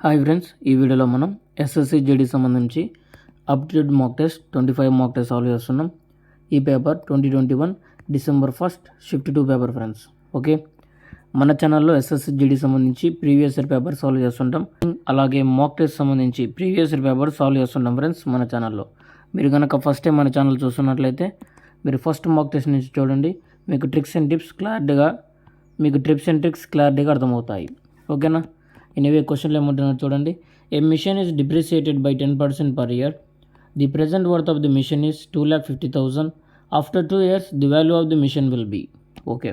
Hi friends, ఈ వీడియోలో మనం ఎస్ఎస్సి జీడీ సంబంధించి update mock test 25 mock test solve చేస్తున్నాం. ఈ paper 2021 December 1st shift 2 paper friends. Okay, మన ఛానల్లో ఎస్ఎస్సి జీడీ సంబంధించి ప్రీవియస్ ఇయర్ పేపర్ సాల్వ్ చేస్తుంటాం. అలాగే మాక్ టెస్ట్ సంబంధించి ప్రీవియస్ ఇయర్ పేపర్ సాల్వ్ చేస్తుంటాం ఫ్రెండ్స్ మన ఛానల్లో. మీరు కనుక ఫస్ట్ టైం మన ఛానల్ చూస్తున్నట్లయితే మీరు ఫస్ట్ మాక్ టెస్ట్ నుంచి చూడండి. మీకు ట్రిక్స్ అండ్ టిప్స్ క్లారిటీగా అర్థమవుతాయి. ఓకేనా? ఎనీవే క్వశ్చన్లు ఏమంటున్నారు చూడండి. A machine is depreciated by 10% per year. The present worth of the machine is 2,50,000. After 2 years the value of the machine will be. Okay,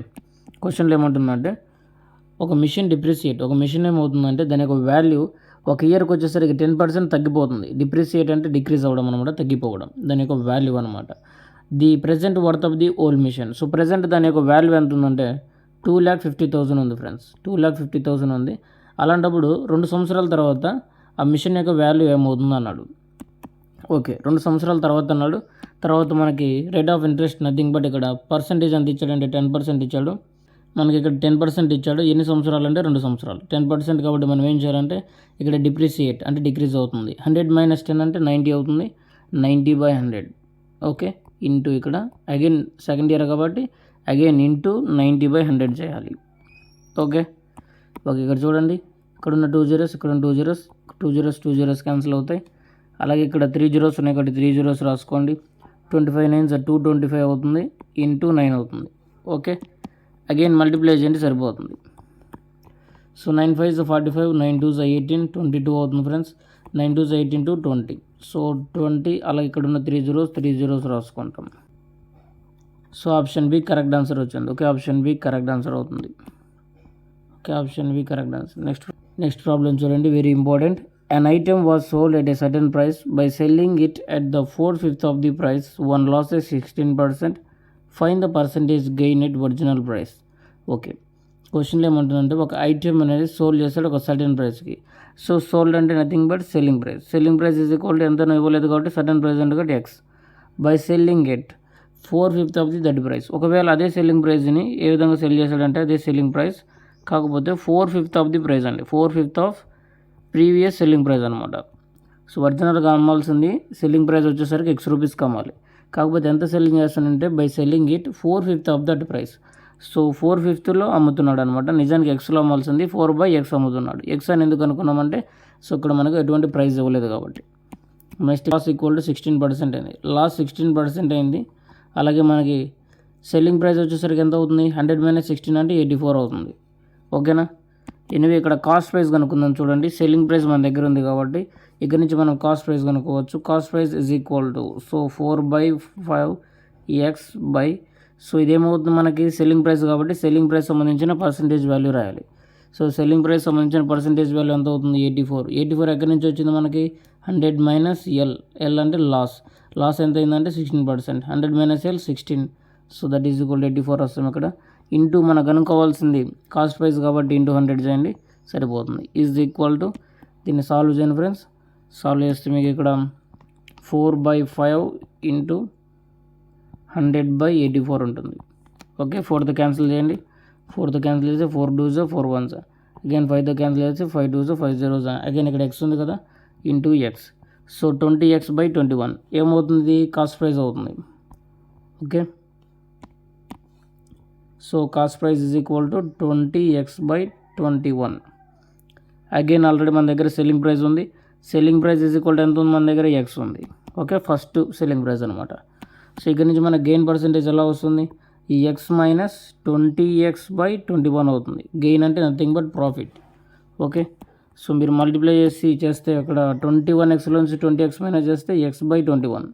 క్వశ్చన్లు ఏమంటున్నారంటే ఒక మిషన్ ఏమవుతుందంటే దాని యొక్క వాల్యూ ఒక ఇయర్కి వచ్చేసరికి 10% తగ్గిపోతుంది. డిప్రిసియేట్ అంటే డిక్రీజ్ అవ్వడం అనమాట, తగ్గిపోవడం, దాని యొక్క వాల్యూ అనమాట. The present worth of the old machine. So present దాని యొక్క వాల్యూ ఎంత ఉందంటే 2,50,000 ఉంది ఫ్రెండ్స్. 2,50,000 ఉంది. అలాంటప్పుడు 2 సంవత్సరాల తర్వాత ఆ మిషన్ యొక్క వాల్యూ ఏమవుతుంది అన్నాడు. ఓకే, 2 సంవత్సరాల తర్వాత అన్నాడు. తర్వాత మనకి rate of interest nothing but ఇక్కడ పర్సెంటేజ్ ఎంత ఇచ్చాడంటే 10% ఇచ్చాడు. మనకి ఇక్కడ 10% ఇచ్చాడు. ఎన్ని సంవత్సరాలు అంటే 2 సంవత్సరాలు. 10% కాబట్టి మనం ఏం చేయాలంటే ఇక్కడ డిప్రిసియేట్ అంటే డిక్రీజ్ అవుతుంది. 100 - 10 అంటే 90 అవుతుంది. 90/100. ఓకే, ఇంటూ ఇక్కడ అగైన్ సెకండ్ ఇయర్ కాబట్టి అగైన్ ఇంటూ 90/100 చేయాలి. ఓకే, ఇక్కడ చూడండి, ఇక్కడ ఉన్న 2 zeros, ఇక్కడ ఉన్న 2 zeros, 2 zeros క్యాన్సిల్ అవుతాయి. అలాగే ఇక్కడ 3 zeros ఉన్నాయి కాబట్టి 3 zeros రాసుకోండి. 25 9s 225 అవుతుంది, ఇంటూ 9 అవుతుంది. ఓకే, అగైన్ మల్టిప్లై చేయండి సరిపోతుంది. సో 9 5s 45, 9 2s 18, 22 అవుతుంది ఫ్రెండ్స్. 9 2s 18 to 20. సో 20. అలాగే ఇక్కడ ఉన్న 3 zeros రాసుకుంటాం. So option B correct answer వచ్చింది. Okay, option B correct answer అవుతుంది. Option B correct answer. Next problem చూడండి, very important. An item was sold at a certain price. By selling it at the 4/5 of the price one loses 16%. Find the percentage gain at original price. Okay, క్వశ్చన్లో ఏమంటుందంటే ఒక item అనేది sold చేస్తాడు ఒక certain ప్రైస్కి. So sold అంటే nothing but selling price is equal to ఎంతనో ఇవ్వలేదు కాబట్టి సర్టన్ ప్రైస్ అంటే కాబట్టి X. By selling at 4/5 of the that price. ఒకవేళ అదే సెల్లింగ్ ప్రైస్ని ఏ విధంగా సెల్ చేశాడంటే అదే సెల్లింగ్ ప్రైస్ కాకపోతే 4/5 ఆఫ్ ది ప్రైస్ అండి. 4/5 ఆఫ్ ప్రీవియస్ సెల్లింగ్ ప్రైస్ అనమాట. సో ఒరిజినల్గా అమ్మాల్సింది సెల్లింగ్ ప్రైస్ వచ్చేసరికి X రూపీస్కి అమ్మాలి. కాకపోతే ఎంత సెల్లింగ్ చేస్తానంటే by selling it 4/5 of that price. So 4/5లో అమ్ముతున్నాడు అనమాట. నిజానికి Xలో అమ్మాల్సింది 4/X అమ్ముతున్నాడు. X అని ఎందుకు అనుకున్నామంటే సో ఇక్కడ మనకు ఎటువంటి ప్రైస్ ఇవ్వలేదు కాబట్టి. నెక్స్ట్ లాస్ ఈక్వల్ టు 16% అయింది. లాస్ 16% అయింది. అలాగే మనకి సెల్లింగ్ ప్రైస్ వచ్చేసరికి ఎంత అవుతుంది? 100 - 16 అంటే 84 అవుతుంది. ఓకేనా? ఎనివే ఇక్కడ కాస్ట్ ప్రైస్ కనుక్కుందాం చూడండి. సెల్లింగ్ ప్రైస్ మన దగ్గర ఉంది కాబట్టి ఇక్కడ నుంచి మనం కాస్ట్ ప్రైస్ కనుక్కోవచ్చు. Cost price is equal to so 4/5 X by so ఇదేమవుతుంది మనకి సెల్లింగ్ ప్రైస్ కాబట్టి సెల్లింగ్ ప్రైస్ సంబంధించిన పర్సంటేజ్ వాల్యూ రాయాలి. సో సెల్లింగ్ ప్రైస్ సంబంధించిన పర్సంటేజ్ వాల్యూ ఎంత అవుతుంది? 84 ఎక్కడి నుంచి వచ్చింది మనకి? 100 - L అంటే లాస్ ఎంత అయిందంటే 16%. 100 - L 16. So that is equal to 84 వస్తాం ఇక్కడ. ఇంటూ మనకు కనుక్కోవాల్సింది కాస్ట్ ప్రైస్ కాబట్టి ఇంటూ 100 చేయండి సరిపోతుంది. ఈజ్ ఈక్వల్ టు దీన్ని సాల్వ్ చేయండి ఫ్రెండ్స్. సాల్వ్ చేస్తే మీకు ఇక్కడ 4/5 ఇంటూ 100/84 ఉంటుంది. ఓకే, 4తో క్యాన్సిల్ చేయండి. 4తో క్యాన్సిల్ చేస్తే 4 2s 4 1s. అగైన్ 5తో క్యాన్సిల్ చేస్తే 5 2s 5 0s. అగైన్ ఇక్కడ X ఉంది కదా, ఇంటూ X. సో 20X/21 ఏమవుతుంది? కాస్ట్ ప్రైస్ అవుతుంది. Okay, so cost price is equal to 20X/21. Again already మన దగ్గర సెల్లింగ్ ప్రైస్ ఉంది. Selling price is equal to ఎంత ఉంది? మన దగ్గర X ఉంది. ఓకే, ఫస్ట్ సెల్లింగ్ ప్రైస్ అనమాట. సో ఇక్కడ నుంచి మన గెయిన్ పర్సంటేజ్ ఎలా వస్తుంది? ఈ X మైనస్ 20X/21 అవుతుంది. గెయిన్ అంటే nothing but profit. Okay, so మీరు మల్టిప్లై చేస్తే అక్కడ 21Xలో నుంచి 20X మైనస్ చేస్తే X/21.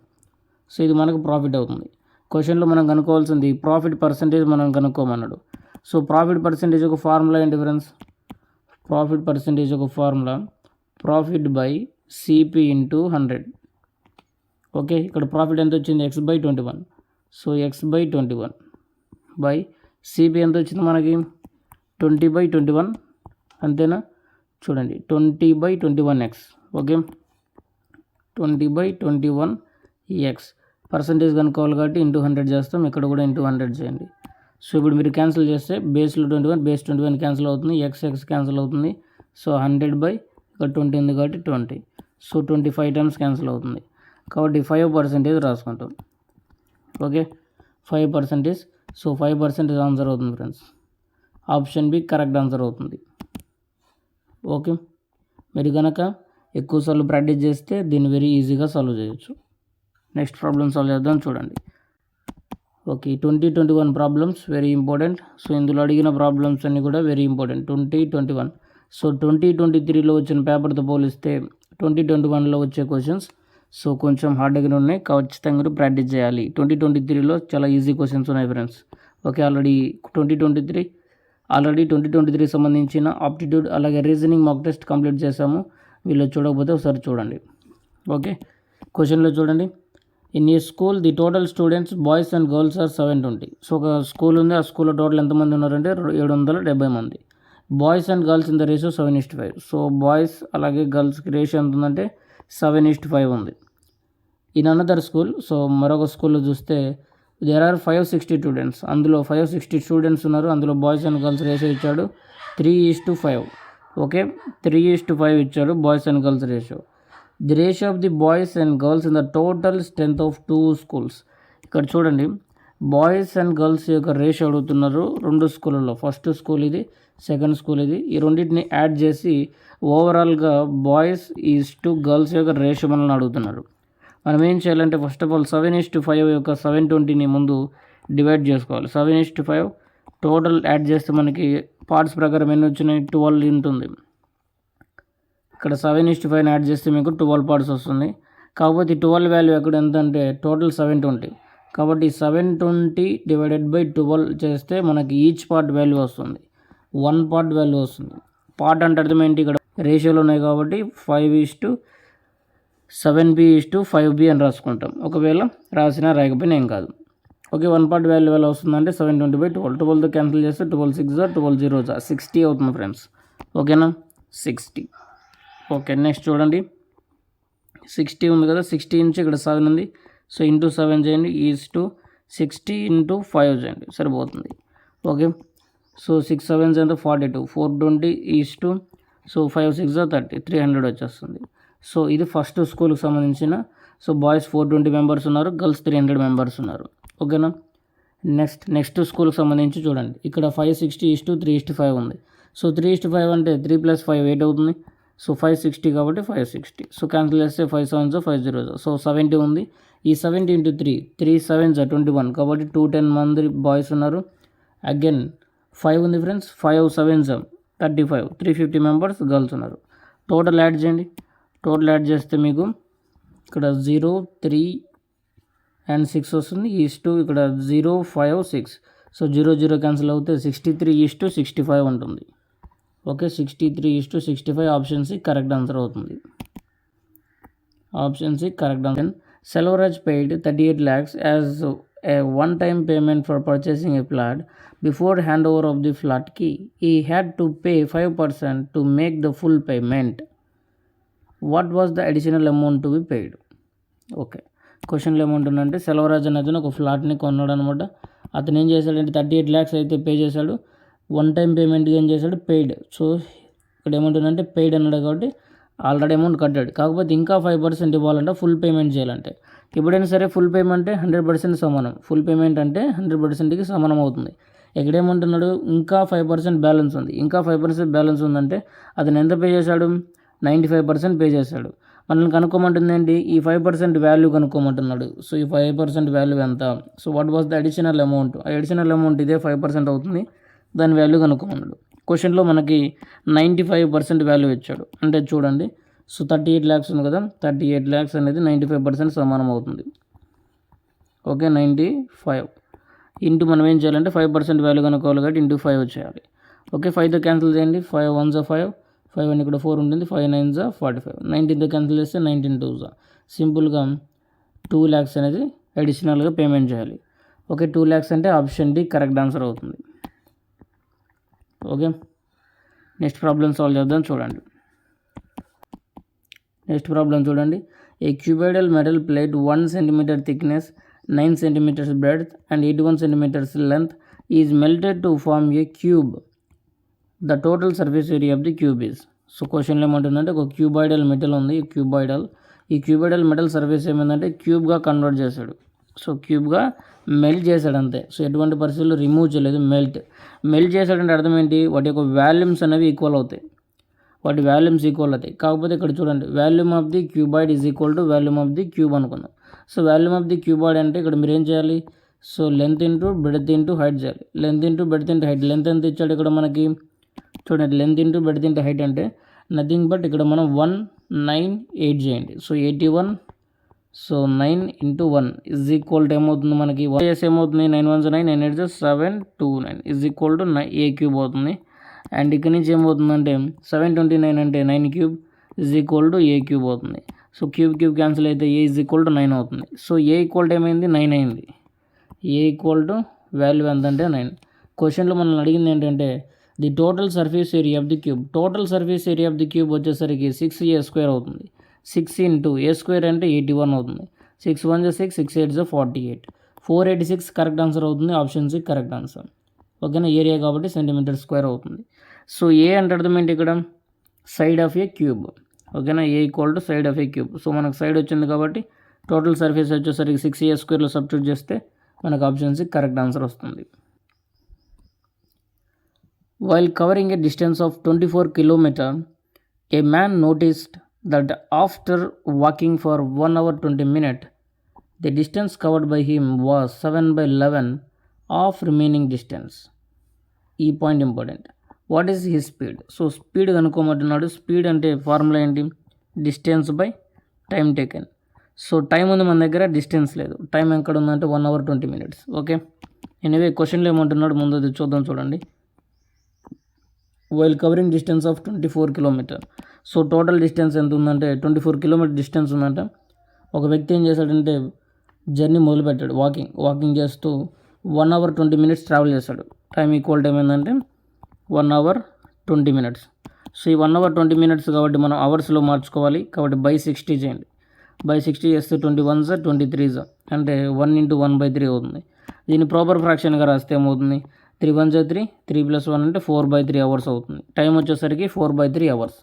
సో ఇది మనకు ప్రాఫిట్ అవుతుంది. క్వశ్చన్లో మనం కనుక్కోవాల్సింది ప్రాఫిట్ పర్సంటేజ్ మనం కనుక్కోమన్నాడు. సో ప్రాఫిట్ పర్సంటేజ్ ఒక ఫార్ములా ఏంటి ఫ్రెండ్స్? ప్రాఫిట్ పర్సంటేజ్ ఒక formula profit by CP into 100. Okay, ఇక్కడ ప్రాఫిట్ ఎంత వచ్చింది? X/21. So X/21 by CP ఎంత వచ్చింది మనకి? 20/21 అంతేనా? చూడండి 20/21X. ఓకే, 20/21X పర్సంటేజ్ కనుక్కోవాలి కాబట్టి ఇంటూ 100 చేస్తాం. ఇక్కడ కూడా ఇంటూ 100 చేయండి. సో ఇప్పుడు మీరు క్యాన్సిల్ చేస్తే బేస్లో 21 బేస్ 21 క్యాన్సిల్ అవుతుంది. X క్యాన్సిల్ అవుతుంది. సో 100/ఇక్కడ ఇక్కడ 20 ఉంది కాబట్టి 20. సో 25 టైమ్స్ క్యాన్సిల్ అవుతుంది కాబట్టి 5% రాసుకుంటాం. ఓకే, 5%. సో 5% ఆన్సర్ అవుతుంది friends. Option B correct answer అవుతుంది. ఓకే, మీరు కనుక ఎక్కువసార్లు ప్రాక్టీస్ చేస్తే దీన్ని వెరీ ఈజీగా సాల్వ్ చేయొచ్చు. నెక్స్ట్ ప్రాబ్లమ్ సాల్వ్ చేద్దాం చూడండి. Okay, 2021 problems very important. So ఇందులో అడిగిన ప్రాబ్లమ్స్ అన్నీ కూడా వెరీ ఇంపార్టెంట్. 2021. సో 2023లో వచ్చిన పేపర్తో పోలిస్తే 2021లో వచ్చే క్వశ్చన్స్ సో కొంచెం హార్డ్గా ఉన్నాయి, ఖచ్చితంగా ప్రాక్టీస్ చేయాలి. 2023లో చాలా ఈజీ క్వశ్చన్స్ ఉన్నాయి ఫ్రెండ్స్. ఓకే, ఆల్రెడీ 2023 సంబంధించిన ఆప్టిట్యూడ్ అలాగే రీజనింగ్ మాక్ టెస్ట్ కంప్లీట్ చేసాము. వీళ్ళు చూడకపోతే ఒకసారి చూడండి. ఓకే, క్వశ్చన్లో చూడండి. In a school the total students boys and girls are 720. So ఒక స్కూల్ ఉంది, ఆ స్కూల్లో టోటల్ ఎంతమంది ఉన్నారంటే 770 మంది. Boys and girls in the ratio 7:5. So boys అలాగే గర్ల్స్కి రేషియో ఎంత ఉందంటే 7:5 ఉంది. ఇన్ అనదర్ స్కూల్, సో మరొక స్కూల్లో చూస్తే దేర్ ఆర్ 560 స్టూడెంట్స్. అందులో 560 స్టూడెంట్స్ ఉన్నారు. అందులో బాయ్స్ అండ్ గర్ల్స్ రేషియో ఇచ్చాడు 3:5. ఓకే, 3:5 ఇచ్చాడు boys and girls ratio. The ratio of the boys and girls in the total strength of 2 schools. ఇక్కడ చూడండి, బాయ్స్ అండ్ గర్ల్స్ యొక్క రేషియో అడుగుతున్నారు 2 స్కూళ్ళలో. ఫస్ట్ స్కూల్ ఇది, సెకండ్ స్కూల్ ఇది. ఈ రెండింటిని యాడ్ చేసి ఓవరాల్గా బాయ్స్ ఈజ్ టు గర్ల్స్ యొక్క రేషియో మనల్ని అడుగుతున్నారు. మనం ఏం చేయాలంటే ఫస్ట్ ఆఫ్ ఆల్ 7:5 యొక్క 720ని ముందు డివైడ్ చేసుకోవాలి. 7:5 టోటల్ యాడ్ చేస్తే మనకి పార్ట్స్ ప్రకారం ఎన్ని వచ్చినాయి 12 ఉంటుంది. ఇక్కడ 7:5 యాడ్ చేస్తే మీకు 12 పార్ట్స్ వస్తుంది. కాకపోతే 12 వాల్యూ ఎక్కడ ఎంత అంటే టోటల్ 720. కాబట్టి 720 డివైడెడ్ బై 12 చేస్తే మనకి ఈచ్ పార్ట్ వాల్యూ వస్తుంది, 1 పార్ట్ వాల్యూ వస్తుంది. పార్ట్ అంటే అర్థం ఏంటి, ఇక్కడ రేషియోలు ఉన్నాయి కాబట్టి 5:7b:5b అని రాసుకుంటాం. ఒకవేళ రాసినా రాయకపోయినా ఏం కాదు. ఓకే, 1 పార్ట్ వాల్యూ ఎలా వస్తుందంటే 720/12. 12తో క్యాన్సిల్ చేస్తే 12 6 12 0 60 అవుతుంది ఫ్రెండ్స్. ఓకేనా, 60. ఓకే, నెక్స్ట్ చూడండి. 60 ఉంది కదా, 60 నుంచి ఇక్కడ 7 ఉంది. సో ఇంటూ 7 చేయండి, ఈజ్ టు 60 × 5 చేయండి, సరిపోతుంది. ఓకే, సో 6 7s ఎంత 42, 420 ఈజ్ టు సో 5 6 30, 300 వచ్చేస్తుంది. సో ఇది ఫస్ట్ స్కూల్కి సంబంధించిన. సో బాయ్స్ 420 మెంబర్స్ ఉన్నారు, గర్ల్స్ 300 మెంబర్స్ ఉన్నారు. ఓకేనా, నెక్స్ట్ స్కూల్కి సంబంధించి చూడండి. ఇక్కడ 560 3:5 ఉంది. సో 3:5 అంటే 3 + 5 8 అవుతుంది. సో 560 కాబట్టి 560. సో క్యాన్సిల్ చేస్తే 5 7s 5 0s. సో 70 ఉంది. ఈ 70 × 3 7s 21 కాబట్టి 210 మంది బాయ్స్ ఉన్నారు. అగైన్ 5 ఉంది ఫ్రెండ్స్, 5 7s 35, 350 మెంబర్స్ గర్ల్స్ ఉన్నారు. టోటల్ యాడ్ చేయండి. టోటల్ యాడ్ చేస్తే మీకు ఇక్కడ 0 3 and 6 వస్తుంది. ఈజ్ టు ఇక్కడ 0 5 6. సో 0 0 క్యాన్సిల్ అవుతే 63:65 ఉంటుంది. Okay, 63:65 option C correct answer అవుతుంది. Option C correct answer. Selvaraj paid 38 lakhs as a one-time payment for purchasing a flat. Before handover of the flat key, he had to pay 5% to make the full payment. What was the additional amount to be paid? Okay, క్వశ్చన్లో ఏమంటుందంటే సెల్వరాజ్ అనే అతను ఒక ఫ్లాట్ని కొన్నాడు అనమాట. అతను ఏం చేశాడంటే 38 lakhs అయితే పే చేశాడు. వన్ టైం పేమెంట్గా ఏం చేశాడు, పెయిడ్. సో ఇక్కడ ఏమంటుందంటే పెయిడ్ అన్నాడు కాబట్టి ఆల్రెడీ అమౌంట్ కట్టాడు. కాకపోతే ఇంకా 5% ఇవ్వాలంటే ఫుల్ పేమెంట్ చేయాలంటే. ఎప్పుడైనా సరే ఫుల్ పేమెంట్ 100% సమానం. ఫుల్ పేమెంట్ అంటే 100%కి సమానం అవుతుంది. ఇక్కడ ఏమంటున్నాడు, ఇంకా 5% బ్యాలెన్స్ ఉంది. ఇంకా 5% బ్యాలెన్స్ ఉందంటే అతను ఎంత పే చేశాడు, 95% పే చేశాడు. మనల్ని కనుక్కోమంటుంది ఏంటి, ఈ 5% వాల్యూ కనుక్కోమంటున్నాడు. సో ఈ 5% వాల్యూ ఎంత, so what was the additional amount. ఆ అడిషనల్ అమౌంట్ ఇదే 5% అవుతుంది, దాని వాల్యూ కనుక్కోమన్నాడు. క్వశ్చన్లో మనకి 95% వాల్యూ ఇచ్చాడు. అంటే చూడండి, సో 38 lakhs ఉంది కదా, 38 lakhs అనేది 95% సమానం అవుతుంది. ఓకే, 95 ఇంటూ మనం ఏం చేయాలంటే 5% వాల్యూ కనుక్కోవాలి కాబట్టి ఇంటూ 5 వచ్చేయాలి. ఓకే, 5తో క్యాన్సిల్ చేయండి, 5 1s 5, 5 అని ఇక్కడ 4 ఉంటుంది, 5 9s 45, 19తో క్యాన్సిల్ చేస్తే 19 2s. సింపుల్గా 2 lakhs అనేది అడిషనల్గా పేమెంట్ చేయాలి. ఓకే, 2 lakhs అంటే ఆప్షన్ డి కరెక్ట్ ఆన్సర్ అవుతుంది. ఓకే, నెక్స్ట్ ప్రాబ్లం సాల్వ్ చేద్దాం చూడండి. నెక్స్ట్ ప్రాబ్లం చూడండి. A cuboidal metal plate 1 centimeter thickness, 9 centimeters breadth and 81 centimeters length is melted to form a cube. The total surface area of the cube is. So క్వశ్చన్లో ఏమంటుందంటే ఒక cuboidal metal ఉంది. ఈ cuboidal metal surface ఏమైందంటే క్యూబ్గా convert చేశాడు. So క్యూబ్గా melt చేశాడు అంతే. So ఎటువంటి పరిస్థితుల్లో రిమూవ్ చేయలేదు, మెల్ట్ చేశాడంటే అర్థం ఏంటి, వాటి యొక్క వాల్యూమ్స్ అనేవి ఈక్వల్ అవుతాయి, కాకపోతే ఇక్కడ చూడండి volume of the cuboid is equal to volume of the cube అనుకుందాం. So volume of the cuboid అంటే ఇక్కడ మీరు ఏం చేయాలి, so length into breadth into height చేయాలి. లెంత్ ఎంత ఇచ్చాడు ఇక్కడ మనకి చూడండి, length into breadth into height అంటే నథింగ్ బట్ ఇక్కడ మనం 198 చేయండి. So 81, so 9 × 1 is equal to ఏమవుతుంది మనకి, 1 ఏమవుతుంది 9 1 9 9 8 729 is equal to A cube అవుతుంది. అండ్ ఇక్కడ నుంచి ఏమవుతుందంటే 729 అంటే 9 cube is equal to A cube అవుతుంది. సో క్యూబ్ క్యాన్సిల్ అయితే ఏ ఈజ్ ఈక్వల్ టు 9 అవుతుంది. సో ఏ ఈక్వల్ టు ఏమైంది 9 అయింది. ఏ ఈక్వల్ టు వాల్యూ ఎంత అంటే 9. క్వశ్చన్లో మనల్ని అడిగింది ఏంటంటే the total surface area of the cube వచ్చేసరికి 6a² అవుతుంది. 6 × a² అంటే 81 అవుతుంది. 6 1 6, 6 8 48, 486 కరెక్ట్ ఆన్సర్ అవుతుంది. Option C correct answer. ఓకేనా, ఏరియా కాబట్టి సెంటీమీటర్² అవుతుంది. సో ఏ అంటే అర్థం ఏంటి ఇక్కడ సైడ్ ఆఫ్ ఏ క్యూబ్. ఓకేనా, a equal to side of a cube. So మనకు సైడ్ వచ్చింది కాబట్టి టోటల్ సర్ఫేస్ వచ్చేసరికి 6a² సబ్స్టిట్యూట్ చేస్తే మనకు ఆప్షన్ సి కరెక్ట్ ఆన్సర్ వస్తుంది. While covering a distance of 24 km, a man noticed that after walking for 1 hour 20 minutes, the distance covered by him was 7/11 of remaining distance. ఈ point important. What is his speed? So speed కనుక్కోమంటున్నాడు. Speed అంటే formula ఏంటి, distance by time taken. So time ఉంది మన దగ్గర, distance లేదు. Time ఎక్కడ ఉందంటే 1 hour 20 minutes. ఓకే, ఎనీవే క్వశ్చన్లో ఏమంటున్నాడు ముందు అది చూద్దాం. చూడండి, while covering distance of 24 km. So total distance ఎంత ఉందంటే 24 km డిస్టెన్స్ ఉందంట. ఒక వ్యక్తి ఏం చేశాడంటే జర్నీ మొదలుపెట్టాడు, వాకింగ్ చేస్తూ 1 hour 20 minutes ట్రావెల్ చేశాడు. టైం ఈక్వల్ టైం ఏంటంటే 1 hour 20 minutes. సో ఈ 1 hour 20 minutes కాబట్టి మనం అవర్స్లో మార్చుకోవాలి. కాబట్టి బై 60 చేయండి. బై 60 చేస్తే 21 23 అంటే 1 × 1/3 అవుతుంది. దీన్ని ప్రాపర్ ఫ్రాక్షన్గా రాస్తే ఏమవుతుంది, 3 1 3, 3 + 1 అంటే 4/3 అవర్స్ అవుతుంది. టైం వచ్చేసరికి 4/3 hours.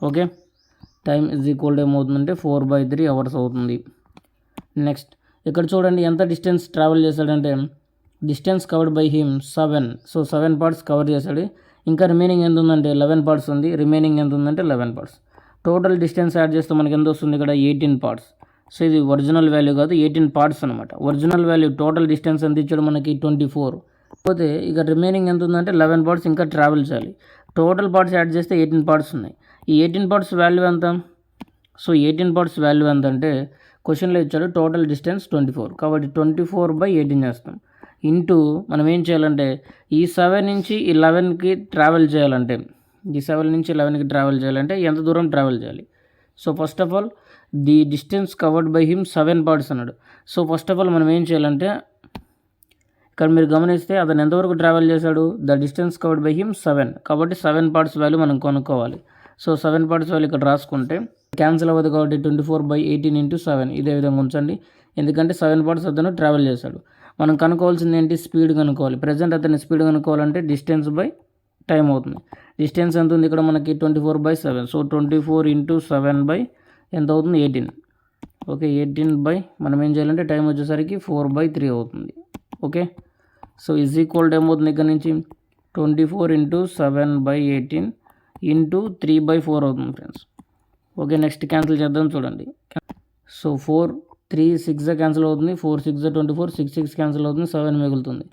Okay, time is equal to ఏమవుతుందంటే 4/3 అవర్స్ అవుతుంది. నెక్స్ట్ ఇక్కడ చూడండి ఎంత డిస్టెన్స్ ట్రావెల్ చేశాడంటే distance covered by him 7. So 7 parts cover చేశాడు. ఇంకా రిమైనింగ్ ఎంత ఉందంటే 11 parts ఉంది. రిమైనింగ్ ఎంత ఉందంటే 11 parts. టోటల్ డిస్టెన్స్ యాడ్ చేస్తే మనకి ఎంత వస్తుంది ఇక్కడ 18 parts. సో ఇది ఒరిజినల్ వాల్యూ కాదు, 18 parts అనమాట. ఒరిజినల్ వాల్యూ టోటల్ డిస్టెన్స్ ఎంత ఇచ్చాడు మనకి 24. పోతే ఇక రిమైనింగ్ ఎంత ఉందంటే 11 parts ఇంకా ట్రావెల్ చేయాలి. టోటల్ పార్ట్స్ యాడ్ చేస్తే 18 parts ఉన్నాయి. ఈ 18 parts వాల్యూ ఎంత? సో 18 parts వాల్యూ ఎంత అంటే క్వశ్చన్లో ఇచ్చాడు టోటల్ డిస్టెన్స్ 24. కాబట్టి 24/18 చేస్తాం. ఇంటూ మనం ఏం చేయాలంటే ఈ 7 నుంచి 11కి ట్రావెల్ చేయాలంటే ఎంత దూరం ట్రావెల్ చేయాలి? So first of all the distance covered by him 7 parts అన్నాడు. సో ఫస్ట్ ఆఫ్ ఆల్ మనం ఏం చేయాలంటే ఇక్కడ మీరు గమనిస్తే అతను ఎంతవరకు ట్రావెల్ చేశాడు, the distance covered by him 7. కాబట్టి 7 parts వాల్యూ మనం కొనుక్కోవాలి. సో 7 parts వాల్యూ ఇక్కడ రాసుకుంటే క్యాన్సిల్ అవ్వదు కాబట్టి 24/18 × 7 ఇదే విధంగా ఉంచండి. ఎందుకంటే 7 parts అతను ట్రావెల్ చేశాడు. మనం కనుక్కోవాల్సింది ఏంటి, స్పీడ్ కనుక్కోవాలి. ప్రజెంట్ అతని స్పీడ్ కనుక్కోవాలంటే డిస్టెన్స్ బై టైం అవుతుంది. డిస్టెన్స్ ఎంత ఉంది ఇక్కడ మనకి 24/7. సో 24 × 7 ఎంత అవుతుంది 18. ఓకే, 18 మనం ఏం చేయాలంటే టైం వచ్చేసరికి 4/3 అవుతుంది. Okay, so is equal to ఏమవుతుంది ఇక్కడ నుంచి 24 × 7/18 × 3/4 అవుతుంది ఫ్రెండ్స్. ఓకే, నెక్స్ట్ క్యాన్సిల్ చేద్దాం చూడండి. సో 4 3 6 క్యాన్సిల్ అవుతుంది, 4 6 24, 6 6 క్యాన్సిల్ అవుతుంది, 7 మిగులుతుంది.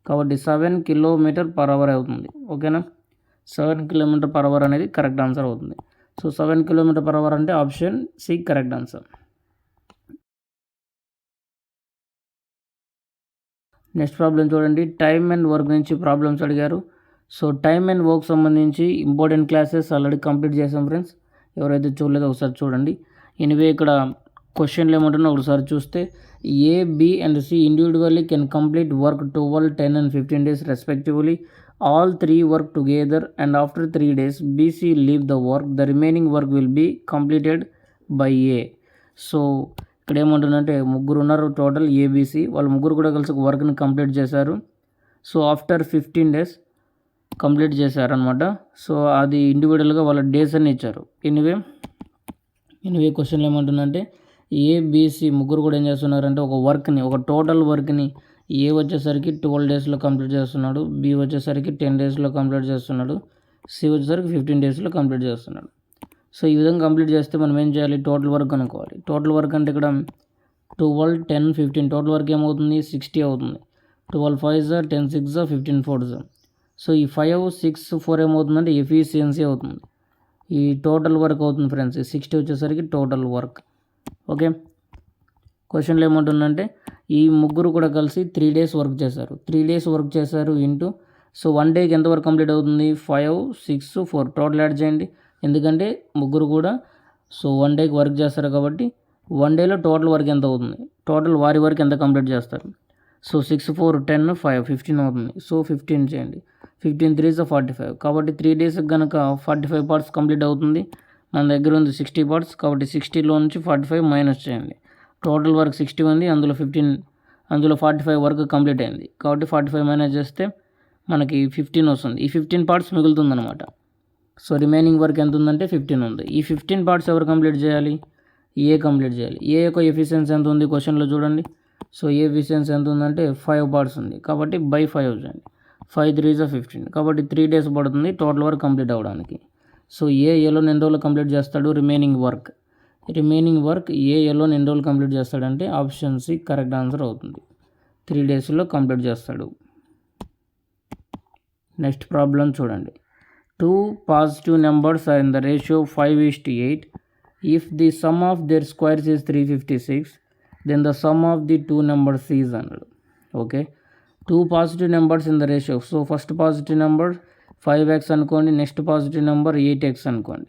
కాబట్టి 7 km/h అవుతుంది. ఓకేనా, 7 km/h అనేది కరెక్ట్ ఆన్సర్ అవుతుంది. సో 7 km/h అంటే option C correct answer. Next problem చూడండి, టైమ్ అండ్ వర్క్ నుంచి ప్రాబ్లమ్స్ అడిగారు. సో టైమ్ అండ్ వర్క్ సంబంధించి ఇంపార్టెంట్ క్లాసెస్ ఆల్రెడీ కంప్లీట్ చేసాం ఫ్రెండ్స్. ఎవరైతే చూడలేదో ఒకసారి చూడండి. ఎనివే ఇక్కడ క్వశ్చన్లు ఏమంటున్నా ఒకసారి చూస్తే A, B and C individually can complete work 12, 10 and 15 days respectively. All 3 work together and after 3 days BC leave the work. The remaining work will be completed by A. So ఇక్కడ ఏమంటుందంటే ముగ్గురు ఉన్నారు total ABC, వాళ్ళు ముగ్గురు కూడా కలిసి వర్క్ని complete చేశారు. సో ఆఫ్టర్ 15 days కంప్లీట్ చేశారనమాట. సో అది ఇండివిజువల్గా వాళ్ళ డేస్ అని ఇచ్చారు. ఎనీవే క్వశ్చన్లు ఏమంటుందంటే ఏబిసి ముగ్గురు కూడా ఏం చేస్తున్నారంటే ఒక టోటల్ వర్క్ని ఏ వచ్చేసరికి 12 డేస్లో కంప్లీట్ చేస్తున్నాడు, బి వచ్చేసరికి 10 డేస్లో కంప్లీట్ చేస్తున్నాడు, సి వచ్చేసరికి 15 డేస్లో కంప్లీట్ చేస్తున్నాడు. సో ఈ విధంగా కంప్లీట్ చేస్తే మనం ఏం చేయాలి, టోటల్ వర్క్ అనుకోవాలి. టోటల్ వర్క్ అంటే ఇక్కడ 12, 10, 15 టోటల్ వర్క్ ఏమవుతుంది 60 అవుతుంది. 12 5s 10 6s 15 4s. సో ఈ 5 6 4 ఏమవుతుందంటే ఎఫిషియన్సీ అవుతుంది. ఈ టోటల్ వర్క్ అవుతుంది ఫ్రెండ్స్. 60 వచ్చేసరికి టోటల్ వర్క్. ఓకే, క్వశ్చన్లో ఏమంటుందంటే ఈ ముగ్గురు కూడా కలిసి 3 days వర్క్ చేశారు. 3 days వర్క్ చేశారు ఇంటూ, సో 1 dayకి ఎంత వర్క్ కంప్లీట్ అవుతుంది 5 6 4 టోటల్ యాడ్ చేయండి. ఎందుకంటే ముగ్గురు కూడా సో 1 dayకి వర్క్ చేస్తారు కాబట్టి 1 dayలో టోటల్ వర్క్ ఎంత అవుతుంది, టోటల్ వారి వర్క్ ఎంత కంప్లీట్ చేస్తారు. సో 6 4 10 5 15 అవుతుంది. సో 15 చేయండి. 15 3s 45. కాబట్టి 3 daysకి కనుక 45 parts కంప్లీట్ అవుతుంది. మన దగ్గర ఉంది 60 parts కాబట్టి 60లో నుంచి 45 మైనస్ చేయండి. టోటల్ వర్క్ 60 ఉంది, అందులో 45 వర్క్ కంప్లీట్ అయింది కాబట్టి 45 మైనస్ చేస్తే మనకి 15 వస్తుంది. ఈ 15 parts మిగులుతుందన్నమాట. సో రిమైనింగ్ వర్క్ ఎంత ఉందంటే 15 ఉంది. ఈ 15 parts ఎవరు కంప్లీట్ చేయాలి, ఏ కంప్లీట్ చేయాలి. ఏ యొక్క ఎఫిషియన్సీ ఎంత ఉంది క్వశ్చన్లో చూడండి. సో ఏ ఎఫిషియన్సీ ఎంత ఉందంటే 5 parts ఉంది కాబట్టి బై 5 చేయండి. 5 3s 15 కాబట్టి 3 days పడుతుంది టోటల్ వర్క్ కంప్లీట్ అవ్వడానికి. సో ఏలో ఎన్ని రోజులు కంప్లీట్ చేస్తాడు, రిమైనింగ్ వర్క్ ఏలో ఎన్ని రోజులు కంప్లీట్ చేస్తాడంటే ఆప్షన్ సి కరెక్ట్ ఆన్సర్ అవుతుంది. 3 daysలో కంప్లీట్ చేస్తాడు. నెక్స్ట్ ప్రాబ్లం చూడండి. 2 positive numbers are in the ratio 5:8. If the sum of their squares is 356, then the sum of the two numbers is అన్నాడు. Okay, 2 positive numbers in the ratio. So first positive number 5x అనుకోండి, next positive number 8x అనుకోండి.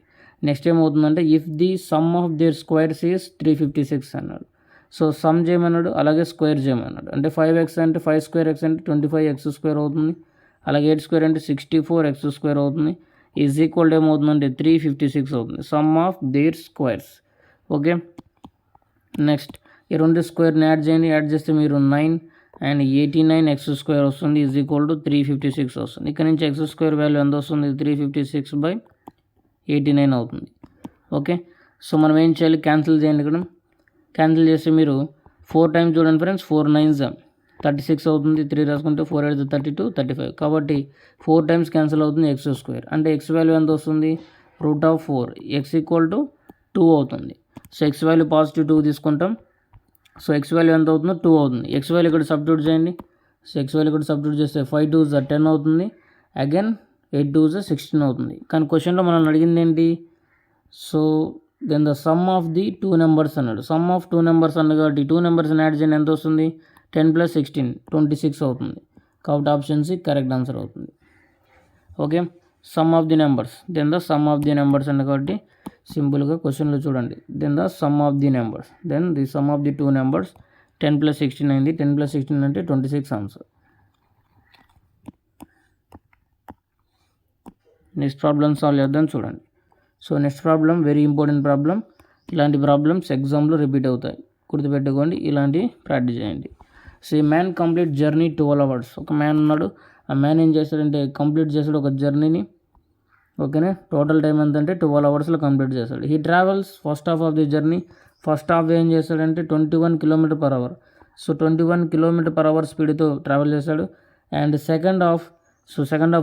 Next ఏమవుతుందంటే if the sum of their squares is 356 అన్నాడు. So some చేయమన్నాడు, అలాగే square చేయమన్నాడు. అంటే 5x అంటే 5 square x అంటే 25x² అవుతుంది. అలాగే 8 అంటే 64x² అవుతుంది. ఈజ్ ఈక్వల్ ఏమవుతుందంటే 356 అవుతుంది. Some of their squares. Okay, next ఈ రెండు స్క్వేర్ని యాడ్ చేయండి. యాడ్ చేస్తే మీరు 9 and 89x² వస్తుంది. ఈజ్ ఈక్వల్ టు 356 వస్తుంది. ఇక్కడ నుంచి x² వాల్యూ ఎంత వస్తుంది 356/89 అవుతుంది. ఓకే, సో మనం ఏం చేయాలి, క్యాన్సిల్ చేయండి. ఇక్కడ క్యాన్సిల్ చేస్తే మీరు 4 times చూడండి ఫ్రెండ్స్. 4 9s 36 అవుతుంది. 3 రాసుకుంటే 4 8 32 35. కాబట్టి 4 times క్యాన్సిల్ అవుతుంది x². అంటే x వాల్యూ ఎంత వస్తుంది √4. x ఈక్వల్ టు 2 అవుతుంది. సో x వాల్యూ పాజిటివ్ 2 తీసుకుంటాం. సో x వాల్యూ ఎంత అవుతుందో 2 అవుతుంది. x వాల్యూ ఇక్కడ సబ్స్టిట్యూట్ చేయండి. సో x వాల్యూ ఇక్కడ సబ్స్టిట్యూట్ చేస్తే 5 2s 10 అవుతుంది. అగైన్ 8 2s 16 అవుతుంది. కానీ క్వశ్చన్లో మనం అడిగింది ఏంటి, so then the sum of the 2 numbers అన్నాడు. సమ్ ఆఫ్ 2 numbers అన్నాడు కాబట్టి 2 numbers యాడ్ చేయండి. ఎంత వస్తుంది 10 + 16 26 అవుతుంది. కాబట్టి ఆప్షన్ సి కరెక్ట్ ఆన్సర్ అవుతుంది. Okay, sum of the numbers, then the sum of the numbers అన్న కాబట్టి సింపుల్గా క్వశ్చన్లో చూడండి. Then the sum of the numbers, then the sum of the 2 numbers 10 + 16 అయింది. 10 + 16 అంటే 26 ఆన్సర్. నెక్స్ట్ ప్రాబ్లమ్ సాల్వ్ చేద్దాం చూడండి. So next problem very important problem. ఇలాంటి ప్రాబ్లమ్స్ ఎగ్జామ్లో రిపీట్ అవుతాయి, గుర్తుపెట్టుకోండి. ఇలాంటి ప్రాక్టీస్ చేయండి. సో ఈ మ్యాన్ కంప్లీట్ జర్నీ 12 hours. ఒక మ్యాన్ ఉన్నాడు. ఆ మ్యాన్ ఏం చేస్తాడంటే కంప్లీట్ చేస్తాడు ఒక జర్నీని. ఓకేనా, టోటల్ టైం ఎంత అంటే 12 hours కంప్లీట్ చేస్తాడు. He travels first half of the journey. First half ఏం చేస్తాడంటే 21 km/h. సో 21 km/h స్పీడ్తో ట్రావెల్ చేస్తాడు. అండ్ సెకండ్ హాఫ్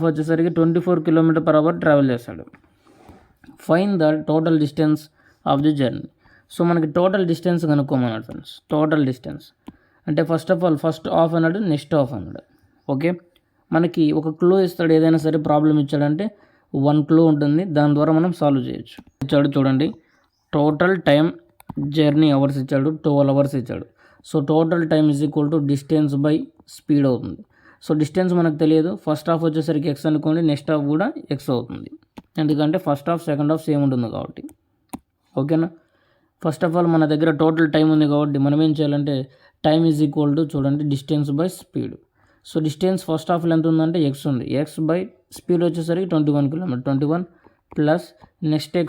వచ్చేసరికి 24 km/h ట్రావెల్ చేస్తాడు. Fine the total distance of the journey. So మనకి టోటల్ డిస్టెన్స్ కనుక్కోమన్నాడు ఫ్రెండ్స్. టోటల్ డిస్టెన్స్ అంటే first half అన్నాడు, నెక్స్ట్ హాఫ్ అన్నాడు. ఓకే, మనకి ఒక క్లూ ఇస్తాడు. ఏదైనా సరే ప్రాబ్లం ఇచ్చాడంటే 1 clue ఉంటుంది, దాని ద్వారా మనం సాల్వ్ చేయొచ్చు. ఇచ్చాడు చూడండి, టోటల్ టైం జర్నీ అవర్స్ ఇచ్చాడు, 12 hours ఇచ్చాడు. So total time is equal to distance by speed అవుతుంది. సో డిస్టెన్స్ మనకు తెలియదు. ఫస్ట్ హాఫ్ వచ్చేసరికి x అనుకోండి, నెక్స్ట్ హాఫ్ కూడా x అవుతుంది. ఎందుకంటే first half second half same ఉంటుంది కాబట్టి. ఓకేనా, ఫస్ట్ ఆఫ్ ఆల్ మన దగ్గర టోటల్ టైం ఉంది కాబట్టి మనం ఏం చేయాలంటే టైం ఈజ్ ఈక్వల్ టు చూడండి distance by speed. So distance first హాఫ్లో ఎంత ఉందంటే x ఉంది. x బై స్పీడ్ వచ్చేసరికి 21 km. 21 ప్లస్ నెక్స్ట్ x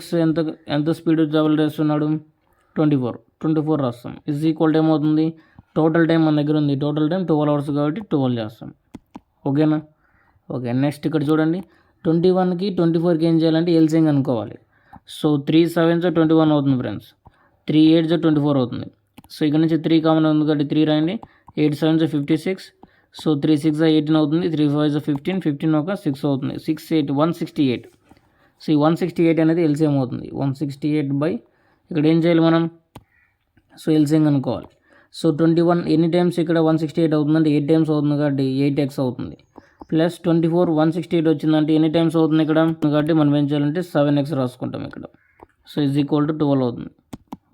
ఎంత స్పీడ్ ట్రావెల్ చేస్తున్నాడు 24 రాస్తాం. ఈజ్ ఈక్వల్ టైం అవుతుంది. టోటల్ టైం మన దగ్గర ఉంది. టోటల్ టైం 12 hours కాబట్టి 12 చేస్తాం. ఓకేనా, ఓకే, నెక్స్ట్ ఇక్కడ చూడండి 21కి 24కి ఏం చేయాలంటే ఎల్సిఎం అనుకోవాలి. సో 3 7s 21 అవుతుంది ఫ్రెండ్స్, 3 8s 24 అవుతుంది. సో ఇక్కడ నుంచి 3 కామన్ ఉంది కాబట్టి 3 రాయండి, 8 7s 56, సో 3 6 18 అవుతుంది, 3 5 15, 15 ఒక 6 అవుతుంది, 6 8 168. సో ఈ 168 అనేది ఎల్సిఎం అవుతుంది. 168 బై ఇక్కడ ఏం చేయాలి మనం, సో ఎల్సిఎం అనుకోవాలి. సో 21 ఎన్ని టైమ్స్ ఇక్కడ 168 అవుతుందంటే 8 టైమ్స్ అవుతుంది కాబట్టి 8x అవుతుంది. ప్లస్ 24 168 వచ్చిందంటే ఎన్ని టైమ్స్ అవుతుంది ఇక్కడ కాబట్టి మనం ఏం చేయాలంటే 7x రాసుకుంటాం ఇక్కడ. సో ఈజ్ ఈక్వల్ టు 12 అవుతుంది.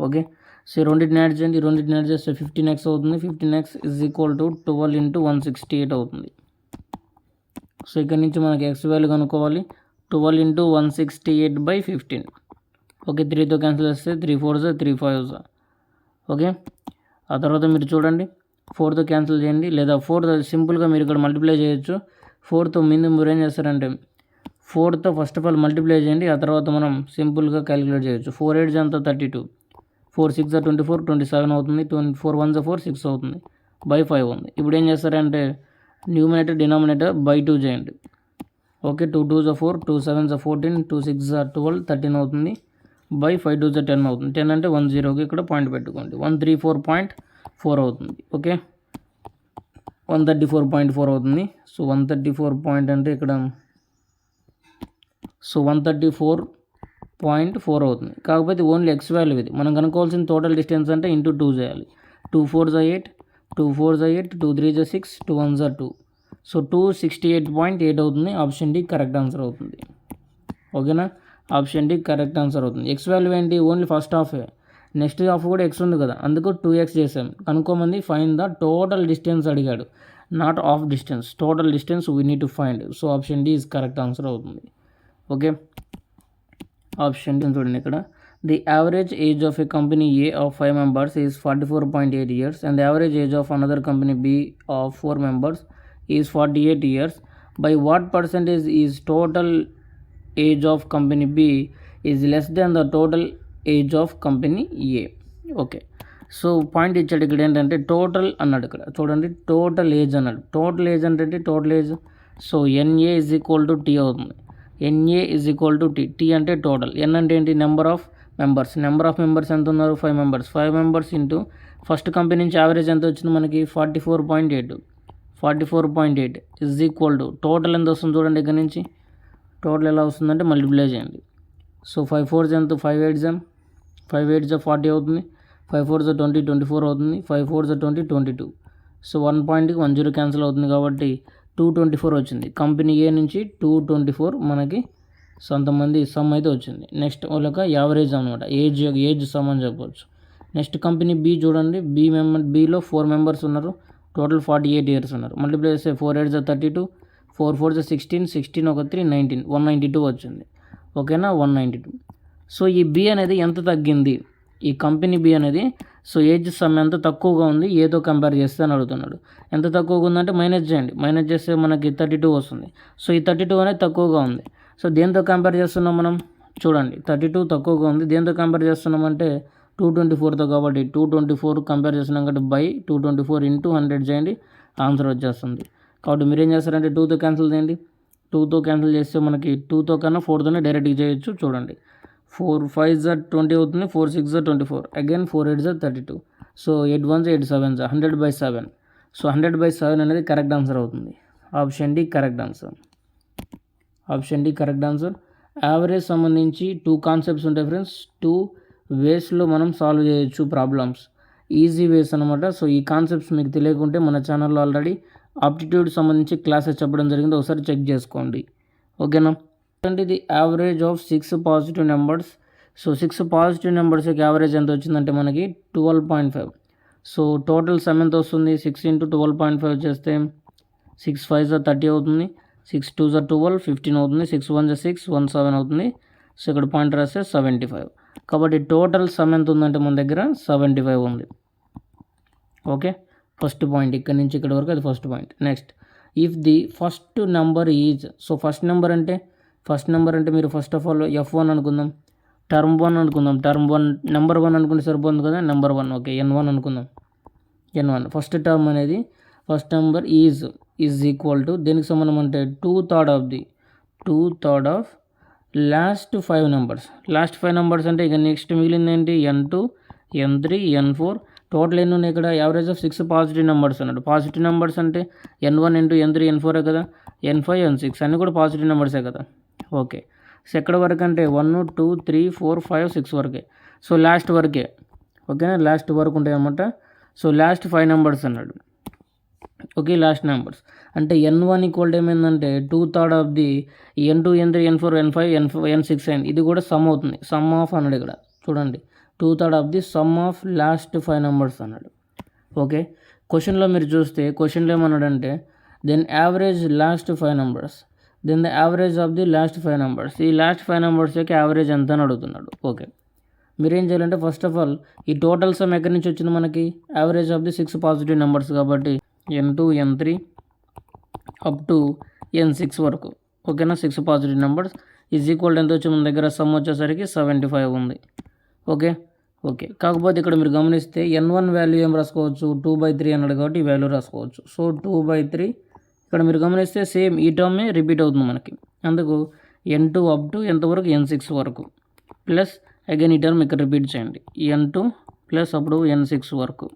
ఓకే, సో రెండింటిని యాడ్ చేయండి, రెండింటిని యాడ్ చేస్తే 15x అవుతుంది. 15x is equal to 12 into 168 అవుతుంది. సో ఇక్కడ నుంచి మనకి ఎక్స్ వాల్యూ కనుక్కోవాలి. 12 ఇంటూ 168 బై 15. ఓకే, 3తో క్యాన్సిల్ చేస్తే 3 4s 3 5s. ఓకే, ఆ తర్వాత మీరు చూడండి 4తో క్యాన్సిల్ చేయండి, లేదా 4 సింపుల్గా మీరు ఇక్కడ మల్టిప్లై చేయొచ్చు. 4తో ముందు మీరు ఏం చేస్తారంటే 4తో ఫస్ట్ ఆఫ్ ఆల్ మల్టిప్లై చేయండి, ఆ తర్వాత మనం సింపుల్గా క్యాలిక్యులేట్ చేయొచ్చు. 4 8s అంతా 32, 4 6 24, 27 అవుతుంది, 4 1s 4 6 అవుతుంది, బై 5 ఉంది. ఇప్పుడు ఏం చేస్తారంటే న్యూమినేటర్ డినామినేటర్ బై 2 చేయండి. ఓకే, 2 2s 4, 2 7s 14, 2 6s 12, 13 అవుతుంది, బై 5 2s 10 అవుతుంది. 10 అంటే 10కి ఇక్కడ పాయింట్ పెట్టుకోండి, 134.4 అవుతుంది. ఓకే, 134.4 అవుతుంది. సో 134 పాయింట్ అంటే ఇక్కడ సో 134.4 అవుతుంది. కాకపోతే ఓన్లీ ఎక్స్ వాల్యూ ఇది. మనం కనుక్కోవాల్సిన టోటల్ డిస్టెన్స్ అంటే ఇంటూ 2 చేయాలి. 2 4s 8, 2 4s 8, 2 3s 6, 2 1s 2. So 268.8 అవుతుంది. ఆప్షన్ డి కరెక్ట్ ఆన్సర్ అవుతుంది. ఓకేనా, ఆప్షన్ డి కరెక్ట్ ఆన్సర్ అవుతుంది. ఎక్స్ వాల్యూ ఏంటి, only first half, next half కూడా ఎక్స్ ఉంది కదా, అందుకు 2x చేసాం. కనుక్కోమంది ఫైండ్ ద టోటల్ డిస్టెన్స్ అడిగాడు, not of distance, total distance we need to find. So option D is correct answer అవుతుంది. ఓకే, ఆప్షన్ డి చూడండి ఇక్కడ, the average age of a company A of 5 members is 44.8 years and the average age of another company B of 4 members is 48 years. By what percentage is total age of company B is less than the total age of company A. Okay, so point ఇచ్చాడు ఇక్కడ ఏంటంటే total అన్నాడు. ఇక్కడ చూడండి total age అన్నాడు. Total age అంటే total age, so NA is equal to T అవుతుంది. NA is equal to T, T అంటే టోటల్, ఎన్ అంటే ఏంటి number of members. Number of members ఎంత ఉన్నారు 5 members. 5 members into first company నుంచి average ఎంత వచ్చింది మనకి 44.8. 44.8 ఈజ్ ఈక్వల్ టు టోటల్ ఎంత వస్తుంది చూడండి. ఇక్కడ నుంచి టోటల్ ఎలా వస్తుందంటే మల్టిప్లై చేయండి. సో 5 4s ఎంత, 5 8s 40 అవుతుంది, 5 4s 20 24 అవుతుంది, 5 4s 20 22. సో 1.10 క్యాన్సిల్ అవుతుంది కాబట్టి 224 వచ్చింది. కంపెనీ ఏ నుంచి 224 మనకి కొంతమంది సమ్ అయితే వచ్చింది. నెక్స్ట్ వాళ్ళకి యావరేజ్ అనమాట, ఏజ్ సమ్ అని చెప్పవచ్చు. నెక్స్ట్ కంపెనీ బి చూడండి, బిలో 4 members ఉన్నారు, టోటల్ 48 years ఉన్నారు. మల్టిప్లై చేస్తే 4 8s 32, 4 4s 16, 16 ఒక 3 19, 192 వచ్చింది. ఓకేనా, 192. సో ఈ బి అనేది ఎంత తగ్గింది, ఈ కంపెనీ బి అనేది, సో ఏజ్ సమ్ ఎంత తక్కువగా ఉంది ఏతో కంపేర్ చేస్తే అని అడుగుతున్నాడు. ఎంత తక్కువగా ఉందంటే మైనస్ చేయండి, మైనస్ చేస్తే మనకి 32 వస్తుంది. సో ఈ 32 అనేది తక్కువగా ఉంది. సో దేంతో కంపేర్ చేస్తున్నాం మనం చూడండి, 32 తక్కువగా ఉంది. దేంతో కంపేర్ చేస్తున్నామంటే 224తో, కాబట్టి 224 కంపేర్ చేస్తున్నాం కాబట్టి బై 224 ఇంటూ 100 చేయండి, ఆన్సర్ వచ్చేస్తుంది. కాబట్టి మీరు ఏం చేస్తారంటే 2తో క్యాన్సిల్ చేయండి. 2తో క్యాన్సిల్ చేస్తే మనకి 2తో కన్నా 4తోనే డైరెక్ట్గా చేయొచ్చు. చూడండి 4 5s 20 అవుతుంది, 4 6s 24, again 4 8s 32. So 8 1s 8 7s 100/7. So 100/7 అనేది కరెక్ట్ ఆన్సర్ అవుతుంది. Option D correct answer. Option D correct answer. Average సంబంధించి 2 కాన్సెప్ట్స్ ఉంటాయి ఫ్రెండ్స్. 2 వేస్లో మనం సాల్వ్ చేయొచ్చు ప్రాబ్లమ్స్, ఈజీ వేస్ అనమాట. సో ఈ కాన్సెప్ట్స్ మీకు తెలియకుంటే మన ఛానల్లో ఆల్రెడీ ఆప్టిట్యూడ్ సంబంధించి క్లాసెస్ చెప్పడం జరిగింది, ఒకసారి చెక్ చేసుకోండి. ఓకేనా, అంటే ఇది average of 6 positive numbers. So 6 positive నెంబర్స్కి యావరేజ్ ఎంత వచ్చిందంటే మనకి 12.5. సో టోటల్ సమ్ ఎంత వస్తుంది, 6 ఇంటూ 12.5 చేస్తే 6 5s 30 అవుతుంది, 6 2s 12, 15 అవుతుంది, 6 1s 6, 1 7 అవుతుంది. సో ఇక్కడ పాయింట్ రాస్తే 75. కాబట్టి టోటల్ సమ్ ఎంత ఉందంటే మన దగ్గర 75 ఉంది. ఓకే, ఫస్ట్ పాయింట్ ఇక్కడ నుంచి ఇక్కడ వరకు అది first point. Next, if the first number is, so first number అంటే మీరు ఫస్ట్ ఆఫ్ ఆల్ F1 అనుకుందాం, టర్మ్ 1 అనుకుందాం. టర్మ్ 1 నెంబర్ 1 అనుకుంటే సరిపోతుంది కదా, నెంబర్ 1. ఓకే, N1 అనుకుందాం. N1 ఫస్ట్ టర్మ్ అనేది, first number is is equal to దేనికి సమానం అంటే 2/3 of last 5 numbers. Last 5 numbers అంటే ఇక నెక్స్ట్ మిగిలింది ఏంటి, N2, N3, N4. టోటల్ ఎన్ని ఉన్నాయి ఇక్కడ, యావరేజ్ ఆఫ్ 6 పాజిటివ్ నెంబర్స్ అన్నాడు. పాజిటివ్ నెంబర్స్ అంటే N1, N2, N3, N4 కదా, N5, N6 అన్నీ కూడా పాజిటివ్ నెంబర్సే కదా. ఓకే, సో ఎక్కడ వరకు అంటే 1, 2, 3, 4, 5, 6 వరకే. సో లాస్ట్ వరకే, ఓకేనా, లాస్ట్ వరకు ఉంటాయి అన్నమాట. సో లాస్ట్ 5 నెంబర్స్ అన్నాడు. ఓకే, లాస్ట్ నెంబర్స్ అంటే N1 ఈక్వల్ టు ఏమైందంటే 2/3 of the N2, N3, N4, N5, N6 అయింది. ఇది కూడా సమ్ అవుతుంది. సమ్ ఆఫ్ అన్నాడు ఇక్కడ చూడండి, 2/3 of the sum of last 5 numbers అన్నాడు. ఓకే, క్వశ్చన్లో మీరు చూస్తే క్వశ్చన్లో ఏమన్నాడంటే then average last 5 numbers, then the average of the last 5 numbers. ఈ లాస్ట్ 5 నెంబర్స్ యొక్క యావరేజ్ ఎంత అని అడుగుతున్నాడు. ఓకే, మీరేం చేయాలంటే ఫస్ట్ ఆఫ్ ఆల్ ఈ టోటల్ సమ్ ఎక్కడి నుంచి వచ్చింది మనకి, average of the 6 positive numbers కాబట్టి N2, N3 up to N6 వరకు. ఓకేనా, 6 పాజిటివ్ నెంబర్స్ ఈజ్ ఈక్వల్ ఎంత వచ్చి మన దగ్గర సమ్ వచ్చేసరికి 75 ఉంది. ఓకే, కాకపోతే ఇక్కడ మీరు గమనిస్తే N1 వాల్యూ ఏం రాసుకోవచ్చు, 2/3 అన్నాడు కాబట్టి ఈ వాల్యూ రాసుకోవచ్చు. సో 2/3 ఇక్కడ మీరు గమనిస్తే సేమ్ ఈ టర్మే రిపీట్ అవుతుంది మనకి. అందుకు N2 అప్ టు ఎంతవరకు, N6 వరకు, ప్లస్ అగైన్ ఈ టర్మ్ ఇక్కడ రిపీట్ చేయండి, N2 plus up to N6 వరకు,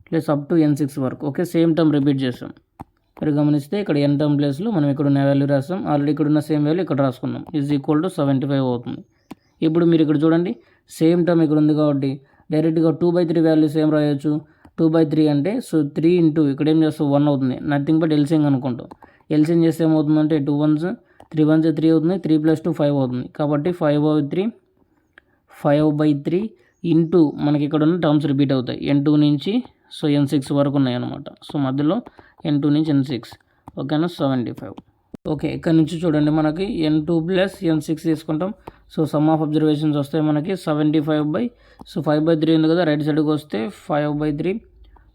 ప్లస్ అప్ టు N6 వరకు. ఓకే, సేమ్ టర్మ్ రిపీట్ చేస్తాం. మీరు గమనిస్తే ఇక్కడ N టర్మ్ ప్లేస్లో మనం ఇక్కడ ఉన్న వాల్యూ రాస్తాం. ఆల్రెడీ ఇక్కడ ఉన్న సేమ్ వాల్యూ ఇక్కడ రాసుకున్నాం, ఈజ్ ఈక్వల్ టు 75 అవుతుంది. ఇప్పుడు మీరు ఇక్కడ చూడండి, సేమ్ టర్మ్ ఇక్కడ ఉంది కాబట్టి డైరెక్ట్గా 2/3 వాల్యూస్ ఏం రాయొచ్చు, 2/3 అంటే సో 3 ఇంటూ ఇక్కడ ఏం చేస్తాం 1 అవుతుంది, నథింగ్ బట్ ఎల్సింగ్ అనుకుంటాం. ఎల్సింగ్ చేస్తే ఏమవుతుందంటే 2 1s 3 1s 3 అవుతుంది, 3 + 2 5 అవుతుంది. కాబట్టి 5/3 ఇంటూ మనకి ఇక్కడ ఉన్న టర్మ్స్ రిపీట్ అవుతాయి N2 నుంచి సో N6 వరకు ఉన్నాయి అన్నమాట. సో మధ్యలో N2 నుంచి N6. ఓకేనా, 75. ఓకే, ఇక్కడ నుంచి చూడండి మనకి N2 ప్లస్ N6 తీసుకుంటాం. సో సమ్ ఆఫ్ అబ్జర్వేషన్స్ వస్తాయి మనకి 75 సో 5/3 ఉంది కదా, రైట్ సైడ్కి వస్తే 5/3.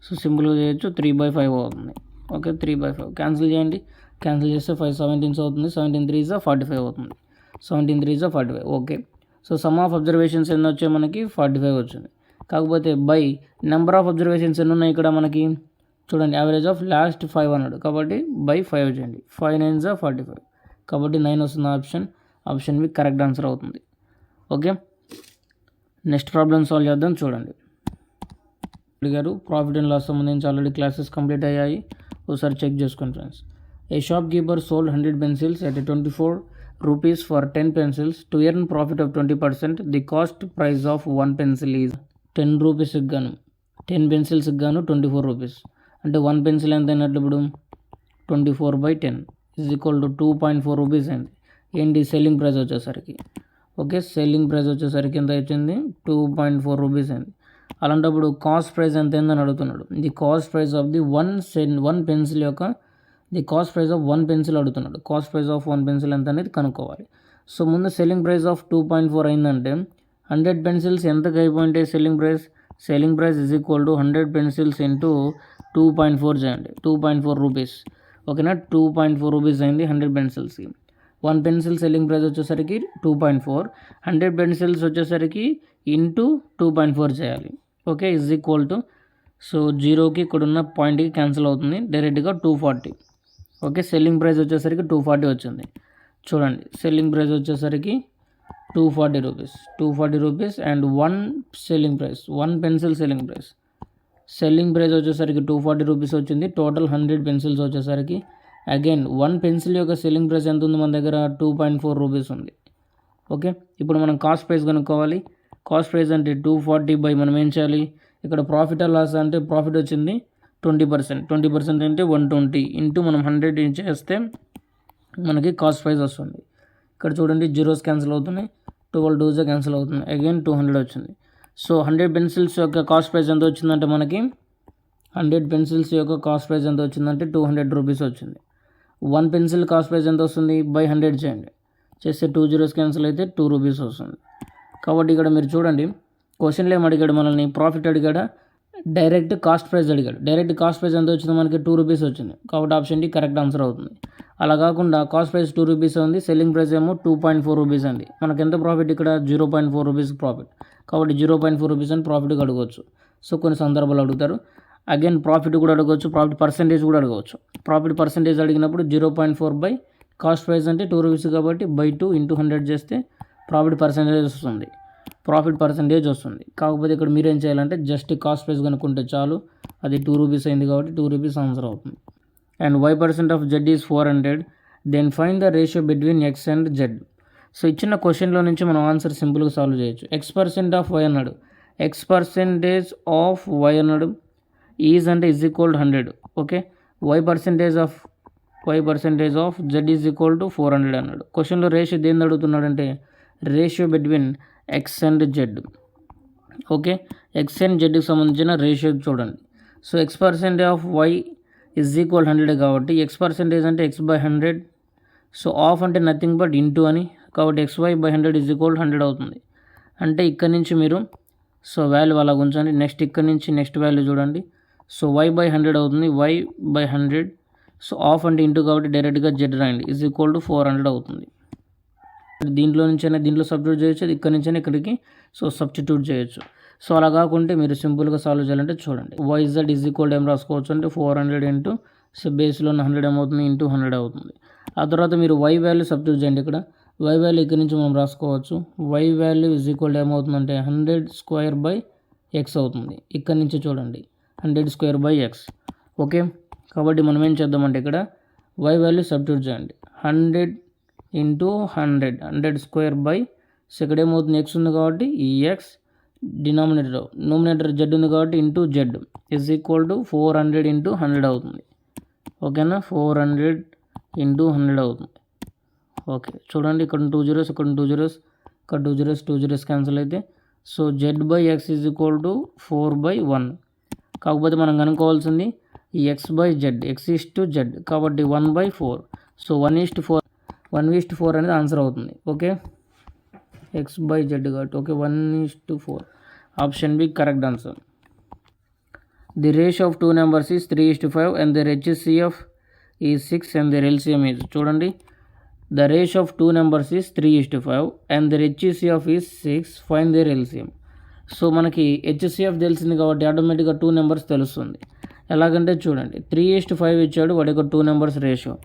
సో సింపుల్గా చేయొచ్చు, 3/5 అవుతుంది. ఓకే, 3/5 క్యాన్సిల్ చేయండి. క్యాన్సిల్ చేస్తే 5 17s అవుతుంది, 17 3s 45 అవుతుంది, 17 3s 45. Okay, so some of observations ఎన్ని వచ్చాయి మనకి, 45 వచ్చింది. కాకపోతే బై నెంబర్ ఆఫ్ అబ్జర్వేషన్స్ ఎన్ని ఉన్నాయి ఇక్కడ మనకి చూడండి, యావరేజ్ ఆఫ్ లాస్ట్ 5 అన్నాడు కాబట్టి బై 5 చేయండి, 5 9s 45 కాబట్టి 9 వస్తుంది ఆప్షన్ బి కరెక్ట్ ఆన్సర్ అవుతుంది. ఓకే, నెక్స్ట్ ప్రాబ్లమ్ సాల్వ్ చేద్దాం. చూడండి, అడిగారు ప్రాఫిట్ అండ్ లాస్ సంబంధించి ఆల్రెడీ క్లాసెస్ కంప్లీట్ అయ్యాయి, ఒకసారి చెక్ చేసుకోండి friends. A shopkeeper sold 100 pencils at 24 rupees for 10 pencils to earn profit of 20%. The cost price of 1 pencil is 10 rupees గాను 10 pencils గాను 24 rupees. అంటే 1 పెన్సిల్ ఎంత అయినట్లు ఇప్పుడు 24/10 ఈజ్ ఈక్వల్ టు 2.4 రూపీస్ అయింది. ఏంటి సెల్లింగ్ ప్రైస్ వచ్చేసరికి, ఓకే, సెల్లింగ్ ప్రైస్ వచ్చేసరికి ఎంత వచ్చింది 2.4 రూపీస్ అయింది. అలాంటప్పుడు కాస్ట్ ప్రైస్ ఎంత అయిందని అడుగుతున్నాడు. The cost price of the one pencil యొక్క the cost price of 1 pencil అడుగుతున్నాడు. కాస్ట్ ప్రైస్ ఆఫ్ 1 పెన్సిల్ ఎంత అనేది కనుక్కోవాలి. సో ముందు సెల్లింగ్ ప్రైస్ ఆఫ్ 2.4 అయిందంటే 100 పెన్సిల్స్ ఎంతకు అయిపోయింటే selling price is equal to 100 pencils into 2.4 చేయండి, 2.4 రూపీస్. ఓకేనా, 2.4 రూపీస్ అయింది 100 పెన్సిల్స్కి. 1 పెన్సిల్ సెల్లింగ్ ప్రైస్ వచ్చేసరికి 2.4, 100 పెన్సిల్స్ వచ్చేసరికి ఇంటూ 2.4 చేయాలి. Okay, is equal to so 0కి ఇక్కడ ఉన్న పాయింట్కి క్యాన్సిల్ అవుతుంది, డైరెక్ట్గా 240. ఓకే, సెల్లింగ్ ప్రైస్ వచ్చేసరికి 240 వచ్చింది. చూడండి, సెల్లింగ్ ప్రైస్ వచ్చేసరికి 240 rupees and 1 selling price 1 pencil selling price వచ్చేసరికి 240 రూపీస్ వచ్చింది. టోటల్ 100 పెన్సిల్స్ వచ్చేసరికి అగైన్ 1 పెన్సిల్ యొక్క సెల్లింగ్ ప్రైస్ ఎంత ఉంది మన దగ్గర 2.4 రూపీస్ ఉంది. ఓకే, ఇప్పుడు మనం కాస్ట్ ప్రైస్ కనుక్కోవాలి. కాస్ట్ ప్రైస్ అంటే 240 బై మనం ఏం చేయాలి, ఇక్కడ ప్రాఫిట్ ఆర్ లాస్ అంటే ప్రాఫిట్ వచ్చింది 20% అంటే 120 ఇంటూ మనం 100 చేస్తే మనకి కాస్ట్ ప్రైస్ వస్తుంది. ఇక్కడ చూడండి, జీరోస్ క్యాన్సిల్ అవుతున్నాయి, 12 2s క్యాన్సిల్ అవుతుంది, అగైన్ 200 వచ్చింది. సో 100 పెన్సిల్స్ యొక్క కాస్ట్ ప్రైస్ ఎంత వచ్చిందంటే మనకి 100 పెన్సిల్స్ యొక్క కాస్ట్ ప్రైస్ ఎంత వచ్చిందంటే 200 రూపీస్ వచ్చింది. 1 పెన్సిల్ కాస్ట్ ప్రైస్ ఎంత వస్తుంది బై 100 చేయండి, చేస్తే 2 zeros క్యాన్సిల్ అయితే 2 రూపీస్ వస్తుంది. కాబట్టి ఇక్కడ మీరు చూడండి, క్వశ్చన్లో ఏం అడిగాడు మనల్ని, ప్రాఫిట్ అడిగాడా, డైరెక్ట్ కాస్ట్ ప్రైస్ అడిగాడు. డైరెక్ట్ కాస్ట్ ప్రైస్ ఎంత వచ్చింది మనకి 2 రూపీస్ వచ్చింది, కాబట్టి ఆప్షన్ డి కరెక్ట్ ఆన్సర్ అవుతుంది. అలా కాకుండా కాస్ట్ ప్రైస్ 2 రూపీస్ ఉంది, సెల్లింగ్ ప్రైస్ ఏమో 2.4 రూపీస్ అండి. మనకు ఎంత ప్రాఫిట్ ఇక్కడ 0.4 రూపీస్ ప్రాఫిట్, కాబట్టి 0.4 రూపీస్ అని ప్రాఫిట్గా అడగవచ్చు. సో కొన్ని సందర్భాలు అడుగుతారు. అగైన్ ప్రాఫిట్ కూడా అడగవచ్చు, ప్రాఫిట్ పర్సెంటేజ్ కూడా అడగవచ్చు. ప్రాఫిట్ పర్సెంటేజ్ అడిగినప్పుడు 0.4 బై కాస్ట్ ప్రైస్ అంటే 2 రూపీస్ కాబట్టి బై 2 ఇంటూ 100 చేస్తే ప్రాఫిట్ పర్సెంటేజ్ వస్తుంది. కాకపోతే ఇక్కడ మీరేం చేయాలంటే జస్ట్ కాస్ట్ ప్రైస్ కనుక్కుంటే చాలు. అది 2 రూపీస్ అయింది కాబట్టి 2 రూపీస్ ఆన్సర్ అవుతుంది. And y% of z is 400. Then find the ratio between x and z. So ఇచ్చిన క్వశ్చన్లో నుంచి మనం ఆన్సర్ సింపుల్గా సాల్వ్ చేయొచ్చు. x% ఆఫ్ y అన్నాడు, x% ఆఫ్ y అన్నాడు, ఈజ్ అంటే is equal 100. Okay, y% of z is equal to 400 అన్నాడు. క్వశ్చన్లో రేషియో దేన్ని అడుగుతున్నాడంటే ratio between x and z. Okay, x and zకి సంబంధించిన రేషియో చూడండి. So x% of y is equal 100 కాబట్టి x% అంటే x/100. సో ఆఫ్ అంటే నథింగ్ బట్ ఇంటూ అని, కాబట్టి xy/100 ఈజ్ ఈక్వల్ 100 అవుతుంది. అంటే ఇక్కడ నుంచి మీరు సో వాల్యూ అలా ఉంచండి. నెక్స్ట్ ఇక్కడ నుంచి నెక్స్ట్ వాల్యూ చూడండి. సో y/100 అవుతుంది, y/100. సో ఆఫ్ అంటే ఇంటూ కాబట్టి డైరెక్ట్గా z రాయండి, ఈజ్ ఈక్వల్ టు 400 అవుతుంది. దీంట్లో నుంచైనా దీంట్లో సబ్స్టిట్యూట్ చేయొచ్చు, ఇక్కడ నుంచైనా ఇక్కడికి సో సబ్స్టిట్యూట్ చేయొచ్చు. సో అలా కాకుంటే మీరు సింపుల్గా సాల్వ్ చేయాలంటే చూడండి, yz ఈజ్ ఈక్వల్ ఏం రాసుకోవచ్చు అంటే 400 ఇంటూ సో బేస్లో 100 ఏమవుతుంది ఇంటూ 100 అవుతుంది. ఆ తర్వాత మీరు y వాల్యూ సబ్స్టిట్యూట్ చేయండి. ఇక్కడ y వాల్యూ ఇక్కడ నుంచి మనం రాసుకోవచ్చు. y వాల్యూ ఈజ్ ఈక్వల్ ఏమవుతుందంటే 100² x అవుతుంది. ఇక్కడ నుంచి చూడండి 100² x. ఓకే, కాబట్టి మనం ఏం చేద్దామంటే ఇక్కడ y వాల్యూ సబ్స్టిట్యూట్ చేయండి. 100 ఇంటూ 100² సో ఇక్కడ ఏమవుతుంది x ఉంది కాబట్టి ఈ x నోమినేటర్ z ఉంది కాబట్టి into z is equal to 400 into 100 అవుతుంది. ఓకేనా, 400 ఇంటూ 100 అవుతుంది. ఓకే, చూడండి ఇక్కడ 2 zeros, ఇక్కడ 2 zeros, ఇక్కడ 2 zeros, 2 zeros క్యాన్సిల్ అయితే so z/x is equal to 4/1. కాకపోతే మనం కనుక్కోవాల్సింది ఈ x/z, x/z కాబట్టి 1/4. సో 1:4 అనేది ఆన్సర్ అవుతుంది. ఓకే, x/z కాబట్టి okay 1:4. Option B correct answer. The ratio of 2 numbers is 3:5 and their HCF is 6 and their LCM is. చూడండి, the ratio of 2 numbers is 3:5 and their HCF is 6. Find their LCM. So మనకి HCF తెలిసింది కాబట్టి ఆటోమేటిక్గా 2 numbers తెలుస్తుంది. ఎలాగంటే చూడండి, 3:5 ఇచ్చాడు, వాడి యొక్క 2 నెంబర్స్ రేషియో.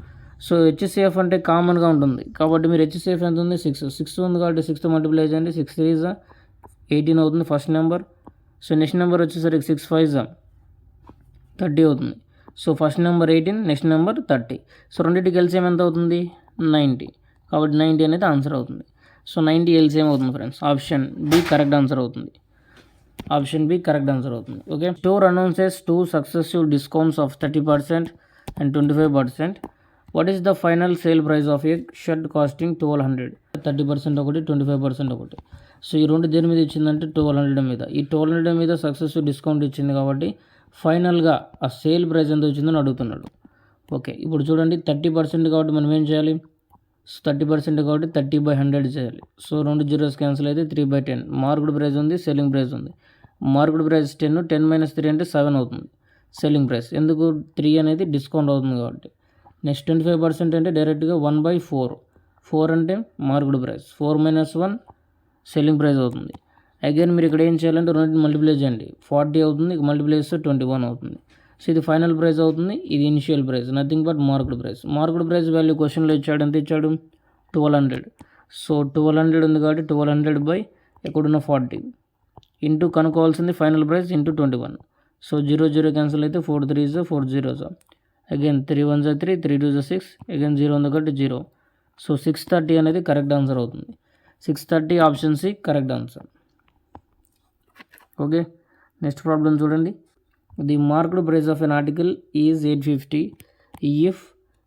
సో HCF అంటే కామన్గా ఉంటుంది కాబట్టి మీరు HCF ఎంత ఉంది 6 ఉంది కాబట్టి 6తో మల్టిప్లై చేయండి. 6 3 18 అవుతుంది first number. So next number వచ్చేసరికి 6 5 30 అవుతుంది. So first number 18, next number 30. So రెండింటికి LCM ఎంత అవుతుంది 90. కాబట్టి 90 అనేది ఆన్సర్ అవుతుంది. సో 90 LCM అవుతుంది friends. Option B correct answer అవుతుంది. Okay, store announces 2 successive discounts of 30% and 25%. What is the final sale price of a shirt costing 1200? 30% ఒకటి, 25% ఒకటి. సో ఈ రెండు దేని మీద ఇచ్చిందంటే 1200 మీద. ఈ 1200 మీద సక్సెసివ్ డిస్కౌంట్ ఇచ్చింది కాబట్టి ఫైనల్గా ఆ సేల్ ప్రైస్ ఎంత వచ్చిందని అడుగుతున్నాడు. ఓకే, ఇప్పుడు చూడండి 30% కాబట్టి మనం ఏం చేయాలి, 30% కాబట్టి 30/100 చేయాలి. సో 2 zeros క్యాన్సిల్ అయితే 3/10. మార్కెట్ ప్రైస్ ఉంది, సెల్లింగ్ ప్రైస్ ఉంది. మార్కెట్ ప్రైస్ 10, 10 - 3 అంటే 7 అవుతుంది సెల్లింగ్ ప్రైస్. ఎందుకు 3 అనేది డిస్కౌంట్ అవుతుంది కాబట్టి. నెక్స్ట్ 25% అంటే డైరెక్ట్గా 1/4. 4 అంటే మార్కెట్ ప్రైస్, 4 - 1 సెల్లింగ్ ప్రైస్ అవుతుంది. అగైన్ మీరు ఇక్కడ ఏం చేయాలంటే రెండింటిని మల్టిప్లై చేయండి. 40 అవుతుంది, మల్టిప్లై చేస్తే 21 అవుతుంది. సో ఇది ఫైనల్ ప్రైస్ అవుతుంది, ఇది initial price, nothing but market price. Market price value క్వశ్చన్లో ఇచ్చాడు, ఎంత ఇచ్చాడు 1200. సో 1200 ఉంది కాబట్టి 1200 ఎక్కడున్న 40 ఇంటూ కనుక్కోవాల్సింది final price into 21. So 0 cancel అయితే 4 3s 4 zeros. Again 3 1s 3, 3 2s 6, again 0 ఉంది కాబట్టి 0. సో 630 అనేది కరెక్ట్ ఆన్సర్ అవుతుంది. 630 option C correct answer. Okay, next problem చూడండి. The market price of an article is 850 if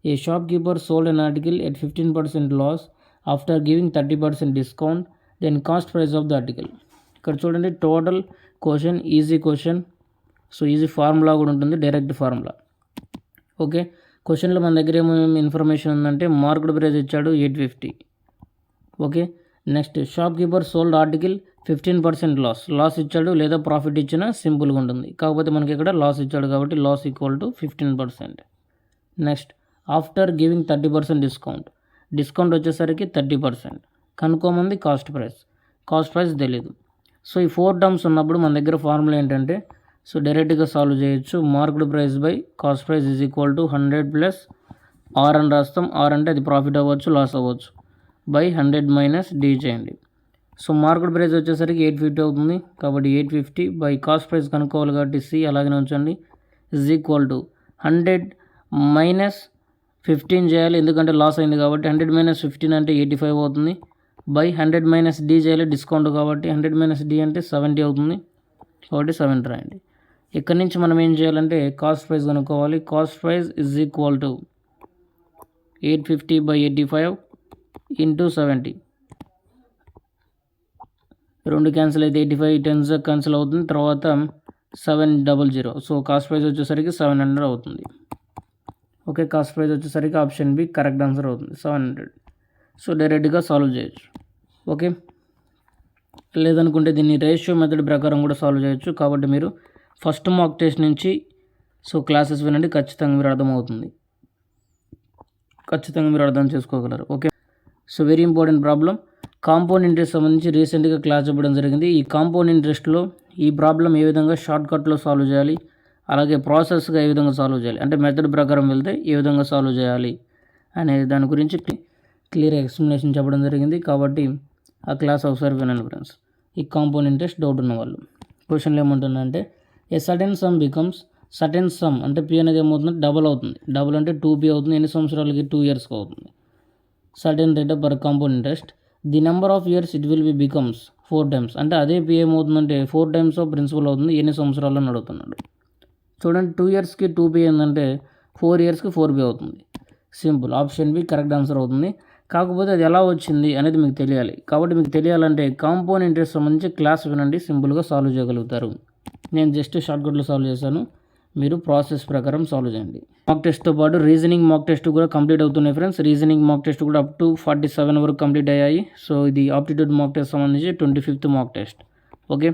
a shopkeeper sold an article at 15% loss after giving 30% discount, then cost price of the article. ఇక్కడ చూడండి total question, easy question. So easy formula కూడా ఉంటుంది, direct formula. Okay, క్వశ్చన్లో మన దగ్గర ఏమేమి information ఉందంటే market price ఇచ్చాడు 850. Okay, next shopkeeper sold article 15% loss ఇచ్చాడు, లేదా ప్రాఫిట్ ఇచ్చినా సింపుల్గా ఉంటుంది. కాకపోతే మనకి ఇక్కడ లాస్ ఇచ్చాడు కాబట్టి loss equal to 15%. Next after giving 30% discount వచ్చేసరికి 30%. కనుక్కోమంది కాస్ట్ ప్రైస్ తెలియదు. సో ఈ 4 టర్మ్స్ ఉన్నప్పుడు మన దగ్గర ఫార్ములా ఏంటంటే సో డైరెక్ట్గా సాల్వ్ చేయొచ్చు. Marked price by cost price is equal to 100 plus R అని రాస్తాం. ఆర్ అంటే అది ప్రాఫిట్ అవ్వచ్చు, లాస్ అవ్వచ్చు, బై 100 మైనస్ డి చేయండి. సో మార్కెట్ ప్రైస్ వచ్చేసరికి 850 అవుతుంది. కాబట్టి 850 బై కాస్ట్ ప్రైస్ కనుక్కోవాలి కాబట్టి సి అలాగే ఉంచండి ఈజ్ ఈక్వల్ టు 100 మైనస్ 15 చేయాలి, ఎందుకంటే లాస్ అయింది కాబట్టి. 100 మైనస్ 15 అంటే 85 అవుతుంది. బై 100 మైనస్ డి చేయాలి, డిస్కౌంట్ కాబట్టి. 100 మైనస్ డి అంటే 70 అవుతుంది, కాబట్టి 70 రాయండి. ఇక్కడ నుంచి మనం ఏం చేయాలంటే కాస్ట్ ప్రైస్ కనుక్కోవాలి. Cost price is equal to 850 by 85 into 70. 2 cancel అయితే 85 10 క్యాన్సిల్ అవుతుంది. తర్వాత 700. సో కాస్ట్ ప్రైస్ వచ్చేసరికి 700 అవుతుంది. ఓకే, కాస్ట్ ప్రైస్ వచ్చేసరికి ఆప్షన్ బి కరెక్ట్ ఆన్సర్ అవుతుంది, 700. సో డైరెక్ట్గా సాల్వ్ చేయొచ్చు. ఓకే, లేదనుకుంటే దీన్ని రేషియో మెథడ్ ప్రకారం కూడా సాల్వ్ చేయొచ్చు. కాబట్టి మీరు ఫస్ట్ మాక్ టెస్ట్ నుంచి సో క్లాసెస్ వినండి, ఖచ్చితంగా మీరు అర్థమవుతుంది, ఖచ్చితంగా మీరు అర్థం చేసుకోగలరు. Okay, so very important problem. Compound interest సంబంధించి రీసెంట్గా క్లాస్ చెప్పడం జరిగింది. ఈ కాంపౌండ్ ఇంట్రెస్ట్లో ఈ ప్రాబ్లం ఏ విధంగా షార్ట్కట్లో సాల్వ్ చేయాలి, అలాగే ప్రాసెస్గా ఏ విధంగా సాల్వ్ చేయాలి, అంటే మెథడ్ ప్రకారం వెళ్తే ఏ విధంగా సాల్వ్ చేయాలి అనే దాని గురించి క్లియర్ ఎక్స్ప్లెనేషన్ చెప్పడం జరిగింది. కాబట్టి ఆ క్లాస్ ఒకసారి వినండి ఫ్రెండ్స్. ఈ కాంపౌండ్ ఇంట్రెస్ట్ డౌట్ ఉన్న వాళ్ళు. క్వశ్చన్లు ఏమంటుందంటే a certain some becomes certain some అంటే పి అనేది ఏమవుతుంది, డబల్ అవుతుంది. డబల్ అంటే 2p అవుతుంది. ఎన్ని సంవత్సరాలకి? 2 ఇయర్స్కి అవుతుంది. Certain rate per compound interest the number of years it will be becomes 4 times. అంటే అదే పి ఏమవుతుందంటే 4 టైమ్స్ ఆఫ్ ప్రిన్సిపల్ అవుతుంది. ఎన్ని సంవత్సరాలని అడుగుతున్నాడు. చూడండి, 2 ఇయర్స్కి 2p ఏంటంటే 4 ఇయర్స్కి 4p అవుతుంది. Simple, option B correct answer అవుతుంది. కాకపోతే అది ఎలా వచ్చింది అనేది మీకు తెలియాలి. కాబట్టి మీకు తెలియాలంటే కాంపౌండ్ ఇంట్రెస్ట్ సంబంధించి క్లాస్ వినండి, సింపుల్గా సాల్వ్ చేయగలుగుతారు. నేను జస్ట్ షార్ట్కట్లో సాల్వ్ చేశాను, మీరు ప్రాసెస్ ప్రకారం సాల్వ్ చేయండి. మాక్ టెస్ట్తో పాటు రీజనింగ్ మాక్ టెస్ట్ కూడా కంప్లీట్ అవుతున్నాయి ఫ్రెండ్స్. రీజనింగ్ మాక్ టెస్ట్ కూడా అప్ టు 47 వరకు కంప్లీట్ అయ్యాయి. సో ఇది ఆప్టిట్యూడ్ మాక్ టెస్ట్ సంబంధించి 25th మాక్ టెస్ట్. ఓకే,